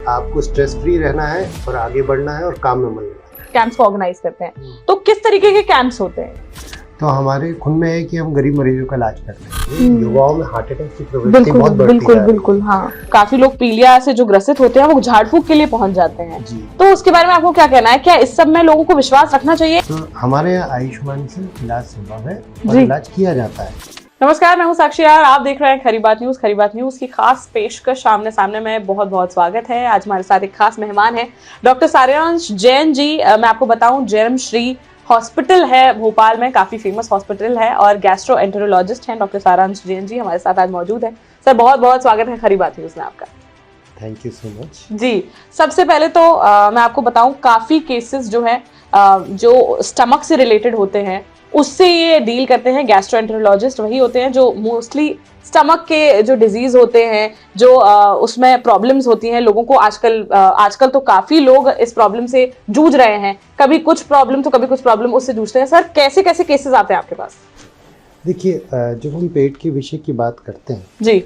आपको stress free रहना है और आगे बढ़ना है और काम में मन लगना है। कैंप्स ऑर्गेनाइज करते हैं, तो किस तरीके के कैंप्स होते हैं? तो हमारे खुद में है कि हम गरीब मरीजों का इलाज करते हैं। युवाओं में हार्ट अटैक की प्रवृत्ति बहुत बढ़ती बिल्कुल जा रही है। बिल्कुल, हाँ। काफी लोग पीलिया से जो ग्रसित होते हैं वो झाड़ फूक के लिए पहुंच जाते हैं, जी। तो उसके बारे में आपको क्या कहना है? क्या इस सब में लोगों को विश्वास रखना चाहिए? तो हमारे यहाँ आयुष्मान से इलाज संभव है और जी। इलाज किया जाता है। नमस्कार, मैं हूं साक्षी यार, आप देख रहे हैं खरी बात न्यूज। खरी बात न्यूज की खास पेशकश सामने सामने में बहुत बहुत स्वागत है। आज हमारे साथ एक खास मेहमान है डॉक्टर सारांश जैन जी। मैं आपको बताऊं, जन्म श्री हॉस्पिटल है भोपाल में, काफी फेमस हॉस्पिटल है, और गैस्ट्रोएंटेरोलॉजिस्ट हैं डॉक्टर सारांश जैन जी हमारे साथ आज मौजूद है। सर बहुत बहुत स्वागत है खरी बात न्यूज में आपका। थैंक यू सो मच जी। सबसे पहले तो मैं आपको बताऊं, काफी केसेस जो है जो स्टमक से रिलेटेड होते हैं उससे ये डील करते हैं। गैस्ट्रोएंटेरोलॉजिस्ट वही होते हैं जो मोस्टली स्टमक के जो डिजीज होते हैं, जो उसमें प्रॉब्लम्स होती हैं लोगों को। आजकल तो काफी लोग इस प्रॉब्लम से जूझ रहे हैं, कभी कुछ प्रॉब्लम तो कभी कुछ प्रॉब्लम, उससे जूझते हैं। सर कैसे कैसे केसेस आते हैं आपके पास? देखिए, जब हम पेट के विषय की बात करते हैं जी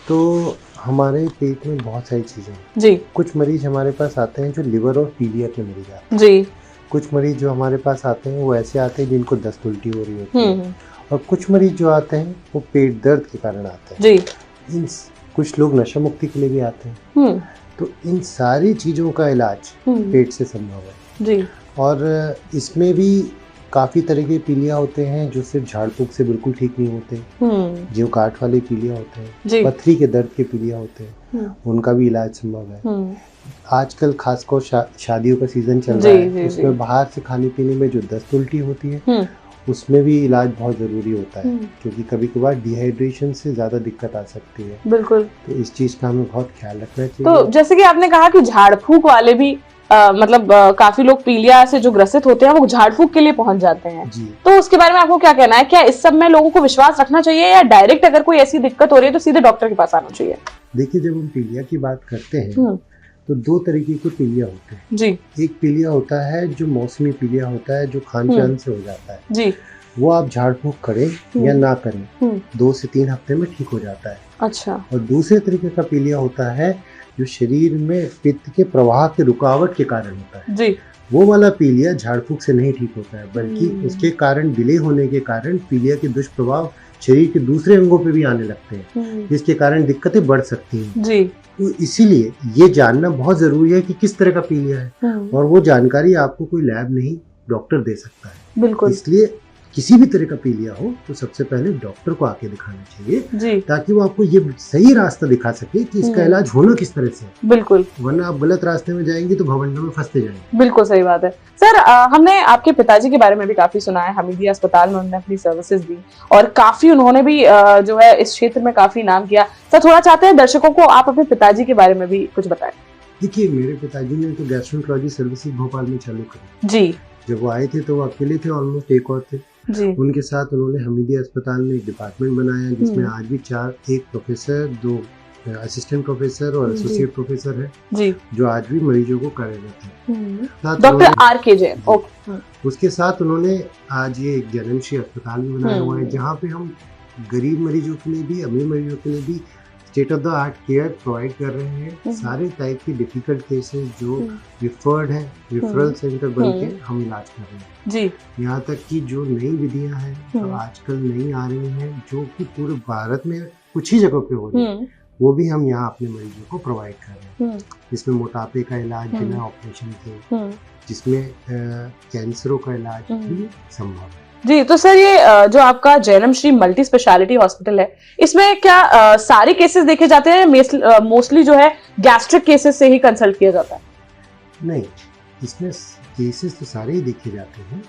तो हमारे पेट में बहुत सारी चीजें हैं। जी कुछ मरीज हमारे पास आते हैं जो लिवर और पीलिया के मरीज आते हैं। जी। कुछ मरीज जो हमारे पास आते हैं वो ऐसे आते हैं जिनको दस्त उल्टी हो रही होती है, और कुछ मरीज जो आते हैं वो पेट दर्द के कारण आते हैं। जी। कुछ लोग नशा मुक्ति के लिए भी आते हैं। तो इन सारी चीज़ों का इलाज पेट से संभव है। जी। और इसमें भी काफ़ी तरह के पीलिया होते हैं जो सिर्फ झाड़ फूक से बिल्कुल ठीक नहीं होते। जो गांठ वाले पीलिया होते हैं, पथरी के दर्द के पीलिया होते हैं, उनका भी इलाज संभव है। आजकल खासकर शादियों का सीजन चल रहा है, उसमें बाहर से खाने पीने में जो दस्त उल्टी होती है उसमें भी इलाज बहुत जरूरी होता है, क्योंकि कभी कभार डिहाइड्रेशन से ज्यादा दिक्कत आ सकती है। बिल्कुल। तो इस चीज का हमें बहुत ख्याल रखना चाहिए। तो जैसे कि आपने कहा कि झाड़ फूक वाले भी काफी लोग पीलिया से जो ग्रसित होते हैं वो झाड़ फूक के लिए पहुंच जाते हैं, तो उसके बारे में आपको क्या कहना है? क्या इस सब में लोगों को विश्वास रखना चाहिए, या डायरेक्ट अगर कोई ऐसी दिक्कत हो रही है तो सीधे डॉक्टर के पास आना चाहिए? देखिए, जब हम पीलिया की बात करते हैं तो दो तरीके के पीलिया होते हैं। जी। एक पीलिया होता है जो मौसमी पीलिया होता है, जो खान पान से हो जाता है। जी। वो आप झाड़ फूक करें या ना करें 2 से 3 हफ्ते में ठीक हो जाता है। अच्छा। और दूसरे तरीके का पीलिया होता है जो शरीर में पित्त के प्रवाह के रुकावट के कारण होता है। जी। वो वाला पीलिया झाड़ फूक से नहीं ठीक होता है, बल्कि उसके कारण डिले होने के कारण पीलिया के दुष्प्रभाव शरीर के दूसरे अंगों पे भी आने लगते हैं, जिसके कारण दिक्कतें बढ़ सकती हैं। जी। तो इसीलिए ये जानना बहुत जरूरी है कि किस तरह का पीलिया है, और वो जानकारी आपको कोई लैब नहीं डॉक्टर दे सकता है। बिल्कुल। इसलिए किसी भी तरह का पीलिया हो तो सबसे पहले डॉक्टर को आके दिखाना चाहिए, ताकि वो आपको ये सही रास्ता दिखा सके कि इसका इलाज होना किस तरह से। बिल्कुल। वरना आप गलत रास्ते में जाएंगे तो भवंडों में फंसते जाएंगे। बिल्कुल सही बात है। सर हमने आपके पिताजी के बारे में भी काफी सुना है, हमीदिया अस्पताल में उन्होंने अपनी सर्विसेज दी और काफी उन्होंने भी जो है इस क्षेत्र में काफी नाम किया। सर थोड़ा चाहते हैं दर्शकों को आप अपने पिताजी के बारे में भी कुछ बताएं। देखिए, मेरे पिताजी ने तो गैस्ट्रोएंटेरोलॉजी सर्विसेज भोपाल में चालू करी। जी। जब वो आए थे तो वो अकेले थे, ऑलमोस्ट एक और थे। जी। उनके साथ उन्होंने हमीदिया अस्पताल में एक डिपार्टमेंट बनाया जिसमें आज भी 1 प्रोफेसर, 2 असिस्टेंट प्रोफेसर और एसोसिएट प्रोफेसर है, जी, जो आज भी मरीजों को कार्यरत है। Doctor R K. जैन। उसके साथ उन्होंने आज ये एक जन्मश्री अस्पताल भी बनाया हुआ है, जहाँ पे हम गरीब मरीजों के लिए भी, अमीर मरीजों के लिए भी state of the art care provide कर रहे हैं। सारे टाइप के डिफिकल्ट केसेस जो रिफर्ड है, रिफरल सेंटर बन के हम इलाज कर रहे हैं। जी। यहाँ तक कि जो नई विधियां हैं तो आजकल नई आ रही हैं, जो कि पूरे भारत में कुछ ही जगह पे हो रही है, वो भी हम यहाँ अपने मरीजों को प्रोवाइड कर रहे हैं। जिसमें मोटापे का इलाज बिना ऑपरेशन के, जिसमें कैंसरों का इलाज भी संभव है। जी। तो सर ये जो आपका जन्म श्री मल्टी स्पेशलिटी हॉस्पिटल है, इसमें क्या सारे केसेस देखे जाते हैं? मोस्टली जो है गैस्ट्रिक केसेस से ही कंसल्ट किया जाता है? नहीं, इसमें केसेस तो सारे ही देखे जाते हैं।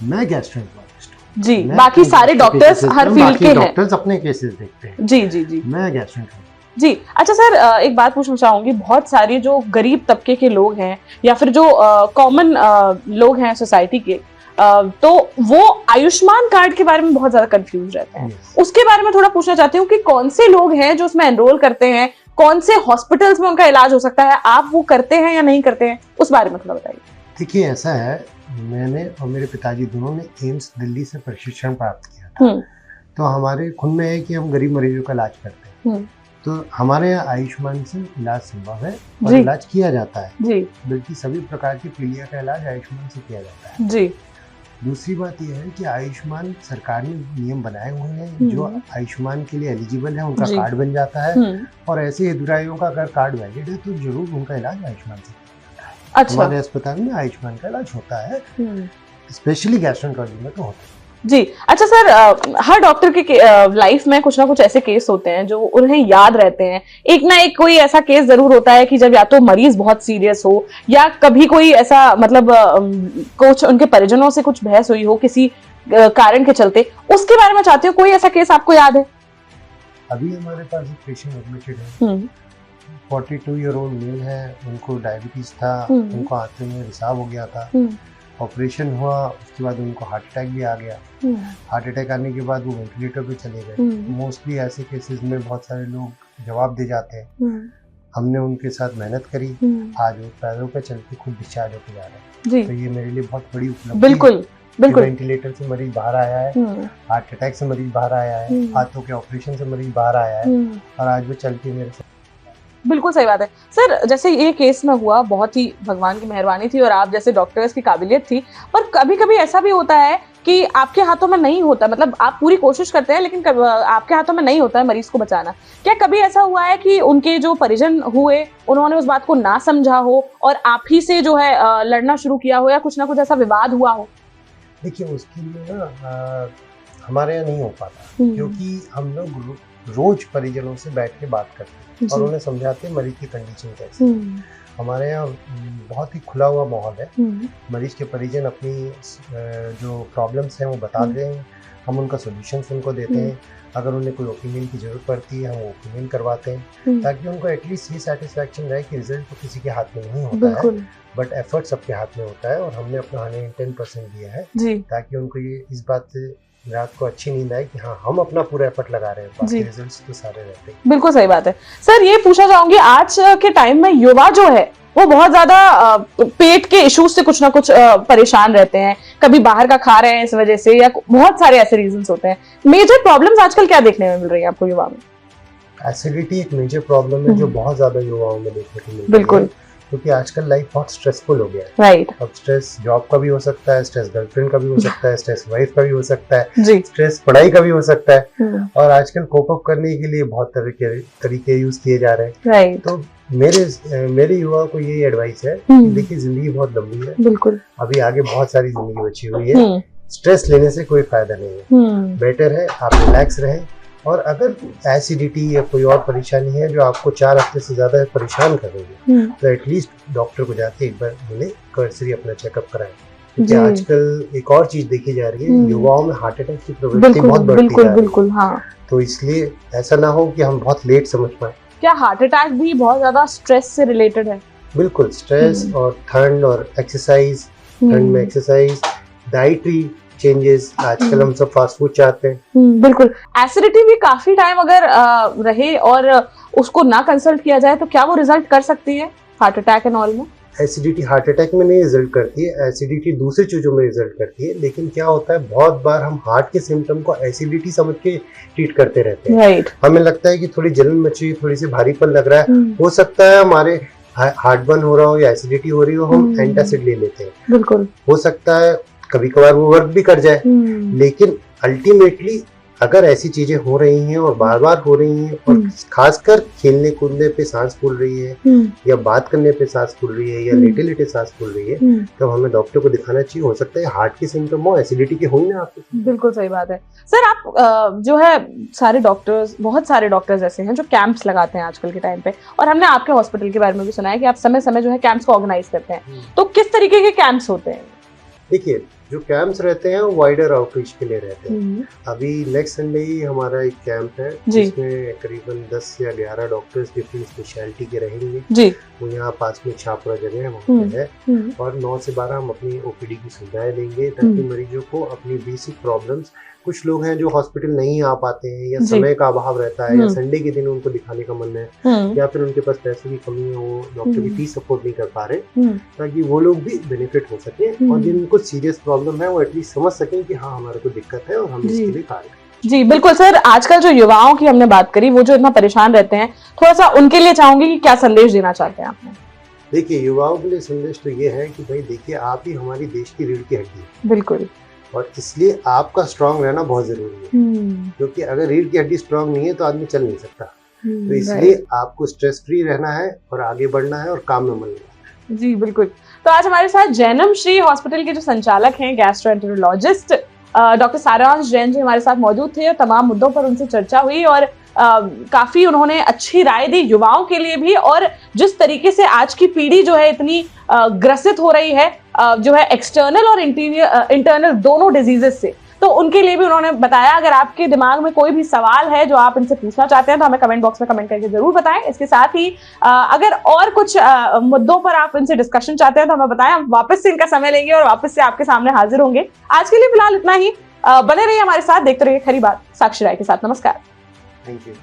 मैं गैस्ट्रोएंटेरोलॉजिस्ट हूं। जी। बाकी सारे डॉक्टर्स हर फील्ड के हैं। डॉक्टर्स अपने केसेस देखते हैं। जी जी जी। मैं गैस्ट्रोएंटेरोलॉजिस्ट। जी। अच्छा सर, एक बात पूछना चाहूंगी, बहुत सारे जो गरीब तबके के लोग हैं या फिर जो कॉमन लोग हैं सोसाइटी के, तो वो आयुष्मान कार्ड के बारे में बहुत ज्यादा कंफ्यूज रहते हैं। उसके बारे में थोड़ा पूछना चाहती हूँ कि कौन से लोग हैं जो उसमें एनरोल करते हैं, कौन से हॉस्पिटल्स में उनका इलाज हो सकता है, आप वो करते हैं या नहीं करते हैं, उस बारे में थोड़ा बताइए। देखिए, ऐसा है, मैंने और मेरे पिताजी दोनों ने एम्स दिल्ली से प्रशिक्षण प्राप्त किया था। तो हमारे खुद में है कि हम गरीब मरीजों का इलाज करते हैं। तो हमारे यहाँ आयुष्मान से इलाज संभव है और इलाज किया जाता है जी। बल्कि सभी प्रकार की पीलिया का इलाज आयुष्मान से किया जाता है जी। दूसरी बात यह है कि आयुष्मान सरकार ने नियम बनाए हुए हैं, जो आयुष्मान के लिए एलिजिबल है उनका कार्ड बन जाता है और ऐसे हितग्राहियों का अगर कार्ड वैलिड है तो जरूर उनका इलाज आयुष्मान से होता है। अच्छा। हमारे अस्पताल में आयुष्मान का इलाज होता है, स्पेशली गैस्ट्रोएंटरोलॉजी में तो होता है। जी। अच्छा सर, हर डॉक्टर के लाइफ में कुछ ना कुछ ऐसे केस होते हैं जो उन्हें याद रहते हैं। एक ना एक कोई ऐसा केस जरूर होता है कि जब या तो मरीज बहुत सीरियस हो या कभी कोई ऐसा मतलब कुछ उनके परिजनों से कुछ बहस हुई हो किसी कारण के चलते, उसके बारे में चाहते हो कोई ऐसा केस आपको याद है? अभी हमारे पास एक पेशेंट एडमिटेड है, 42 ईयर ओल्ड मेल है, उनको डायबिटीज था, उनको आंतों में रिसाव हो गया था, ऑपरेशन हुआ, उसके बाद उनको हार्ट अटैक भी आ गया। हार्ट अटैक आने के बाद वो वेंटिलेटर पे चले गए। मोस्टली ऐसे केसेस में बहुत सारे लोग जवाब दे जाते हैं। हमने उनके साथ मेहनत करी, आज वो पैरों पे चल के खुद डिस्चार्ज होकर जा रहे हैं। तो ये मेरे लिए बहुत बड़ी उपलब्धि बिल्कुल बिल्कुल। वेंटिलेटर से मरीज बाहर आया है, हार्ट अटैक से मरीज बाहर आया है, हाथों के ऑपरेशन से मरीज बाहर आया है और आज वो चल के मेरे साथ। बिल्कुल सही बात है सर। जैसे ये केस में हुआ, बहुत ही भगवान की मेहरबानी थी और आप जैसे डॉक्टर्स की काबिलियत थी, पर कभी कभी ऐसा भी होता है कि आपके हाथों में नहीं होता, मतलब आप पूरी कोशिश करते हैं लेकिन आपके हाथों में नहीं होता है मरीज को बचाना। क्या कभी ऐसा हुआ है कि उनके जो परिजन हुए उन्होंने उस बात को ना समझा हो और आप ही से जो है लड़ना शुरू किया हो या कुछ ना कुछ ऐसा विवाद हुआ हो? देखिए, उसके लिए ना हमारे यहाँ नहीं हो पाता क्योंकि हम लोग रोज परिजनों से बैठ के बात करते हैं और उन्हें समझाते हैं मरीज की कंडीशन कैसी है। हमारे यहाँ बहुत ही खुला हुआ माहौल है, मरीज के परिजन अपनी जो प्रॉब्लम्स हैं वो बता दें, हम उनका सोल्यूशंस उनको देते हैं। अगर उन्हें कोई ओपिनियन की जरूरत पड़ती है हम वो ओपिनियन करवाते हैं ताकि उनको एटलीस्ट ये सेटिस्फैक्शन रहे कि रिजल्ट तो किसी के हाथ में नहीं होता है बट एफर्ट सबके हाथ में होता है और हमने अपना 110% दिया है ताकि उनको ये इस बात से रात को अच्छी नींद आए कि हाँ हम अपना पूरा एफर्ट लगा रहे हैं, बाकी रिजल्ट्स तो सारे रहते हैं। बिल्कुल सही बात है सर। ये पूछना चाहूंगी, आज के टाइम में युवा जो है वो बहुत ज्यादा पेट के इश्यूज से कुछ ना कुछ परेशान रहते हैं, कभी बाहर का खा रहे हैं इस वजह से या बहुत सारे ऐसे रीजंस होते हैं। मेजर प्रॉब्लम्स आजकल क्या देखने में मिल रही है आपको युवा में? एसिडिटी एक मेजर प्रॉब्लम है जो बहुत ज्यादा युवाओं में देखने को मिल रही है। बिल्कुल, क्योंकि आजकल लाइफ बहुत स्ट्रेसफुल हो गया है। राइट। अब स्ट्रेस जॉब का भी हो सकता है, स्ट्रेस गर्लफ्रेंड का भी हो सकता है, स्ट्रेस वाइफ का भी हो सकता है, स्ट्रेस पढ़ाई का भी हो सकता है और आजकल कोप अप करने के लिए बहुत तरह के तरीके यूज किए जा रहे हैं। राइट। तो मेरे युवा को यही एडवाइस है कि देखिए जिंदगी बहुत लंबी है, बिल्कुल अभी आगे बहुत सारी जिंदगी बची हुई है, स्ट्रेस लेने से कोई फायदा नहीं है। बेटर है आप रिलैक्स रहें और अगर एसिडिटी या कोई और परेशानी है जो आपको 4 हफ्ते से ज्यादा परेशान कर रही है तो एटलीस्ट डॉक्टर को जाके एक बार मिले, कर्सरी अपना चेकअप कराएं। क्योंकि आजकल एक और चीज देखी जा रही है, युवाओं में हार्ट अटैक की प्रवृत्ति बहुत बढ़ती जा रही है। तो इसलिए ऐसा ना हो कि हम बहुत लेट समझ पाए। क्या हार्ट अटैक भी बहुत ज्यादा स्ट्रेस से रिलेटेड है? बिल्कुल, स्ट्रेस और ठंड और एक्सरसाइज, ठंड में एक्सरसाइज, डाइटरी चेंजेस, आजकल हम सब फास्ट फूड चाहते हैं। बिल्कुल। एसिडिटी भी काफी टाइम अगर रहे और उसको ना कंसल्ट किया जाए तो क्या वो रिजल्ट कर सकती है हार्ट अटैक एंड ऑल में? एसिडिटी हार्ट अटैक में नहीं रिजल्ट करती है, एसिडिटी दूसरी चीजों में रिजल्ट करती है। लेकिन क्या होता है, बहुत बार हम हार्ट के सिम्टम को एसिडिटी समझ के ट्रीट करते रहते हैं। राइट। हमें लगता है कि थोड़ी जलन मची, थोड़ी सी भारीपन लग रहा है, हो सकता है हमारे हार्ट बर्न हो रहा हो या एसिडिटी हो रही हो, हम एंटासिड ले लेते हैं। बिल्कुल, हो सकता है कभी कभार वो वर्क भी कर जाए, लेकिन अल्टीमेटली अगर ऐसी चीजें हो रही हैं और बार बार हो रही हैं और खासकर खेलने कूदने पे सांस फूल रही है या बात करने पे सांस फूल रही है या लेटे लेटे सांस फूल रही है, तब हमें डॉक्टर को दिखाना चाहिए। हो सकता है हार्ट के सिम्टम हो, एसिडिटी के होंगे आपको। बिल्कुल सही बात है सर। आप जो है सारे डॉक्टर्स, बहुत सारे डॉक्टर्स ऐसे हैं जो कैंप्स लगाते हैं आजकल के टाइम पे, और हमने आपके हॉस्पिटल के बारे में भी सुना है कि आप समय समय जो है कैंप्स को ऑर्गेनाइज करते हैं। तो किस तरीके के कैंप्स होते हैं? देखिए, जो कैंप्स रहते हैं वो वाइडर आउटरीच के लिए रहते हैं। अभी नेक्स्ट संडे ही हमारा एक कैंप है जिसमें करीबन 10 या 11 डॉक्टर्स डिफरेंट स्पेशलिटी के रहेंगे। वो यहाँ पास में छापरा जगह है, वहाँ पे है, और 9 से 12 हम अपनी ओपीडी की सुविधाएं देंगे ताकि मरीजों को अपनी बेसिक प्रॉब्लम्स, कुछ लोग हैं जो हॉस्पिटल नहीं आ पाते हैं या समय का अभाव रहता है या संडे के दिन उनको दिखाने का मन है या फिर उनके पास पैसे की कमी है, वो डॉक्टर की फीस सपोर्ट नहीं कर पा रहे, ताकि वो लोग भी बेनिफिट हो सके और जिनको सीरियस प्रॉब्लम है वो एटलीस्ट समझ सकें कि हाँ हमारे को दिक्कत है और हम इसके लिए कार्य करें। जी बिल्कुल सर, आजकल जो युवाओं की हमने बात करी, वो जो इतना परेशान रहते हैं, थोड़ा सा उनके लिए चाहूंगी कि क्या संदेश देना चाहते हैं आपने? देखिए, युवाओं के लिए संदेश तो ये है कि भाई देखिए, आप ही हमारी देश की रीढ़ की हड्डी है। बिल्कुल। और इसलिए आपका स्ट्रांग रहना बहुत जरूरी है, क्योंकि अगर रीढ़ की हड्डी स्ट्रांग नहीं है तो आदमी चल नहीं सकता। तो इसलिए आपको स्ट्रेस फ्री रहना है और आगे बढ़ना है और काम में मन लगाना है। जी बिल्कुल। तो आज हमारे साथ जैनम श्री हॉस्पिटल के जो संचालक हैं, गैस्ट्रोएंटेरोलॉजिस्ट डॉक्टर सारांश जैन जी हमारे साथ मौजूद थे और तमाम मुद्दों पर उनसे चर्चा हुई और काफी उन्होंने अच्छी राय दी युवाओं के लिए भी, और जिस तरीके से आज की पीढ़ी जो है इतनी ग्रसित हो रही है जो है एक्सटर्नल और इंटरनल दोनों डिजीजेस से, तो उनके लिए भी उन्होंने बताया। अगर आपके दिमाग में कोई भी सवाल है जो आप इनसे पूछना चाहते हैं तो हमें कमेंट बॉक्स में कमेंट करके जरूर बताएं। इसके साथ ही अगर और कुछ मुद्दों पर आप इनसे डिस्कशन चाहते हैं तो हमें बताएं, हम वापस से इनका समय लेंगे और वापस से आपके सामने हाजिर होंगे। आज के लिए फिलहाल इतना ही। बने रहिए हमारे साथ, देखते रहिए खरी बात साक्षी राय के साथ। नमस्कार। Thank you.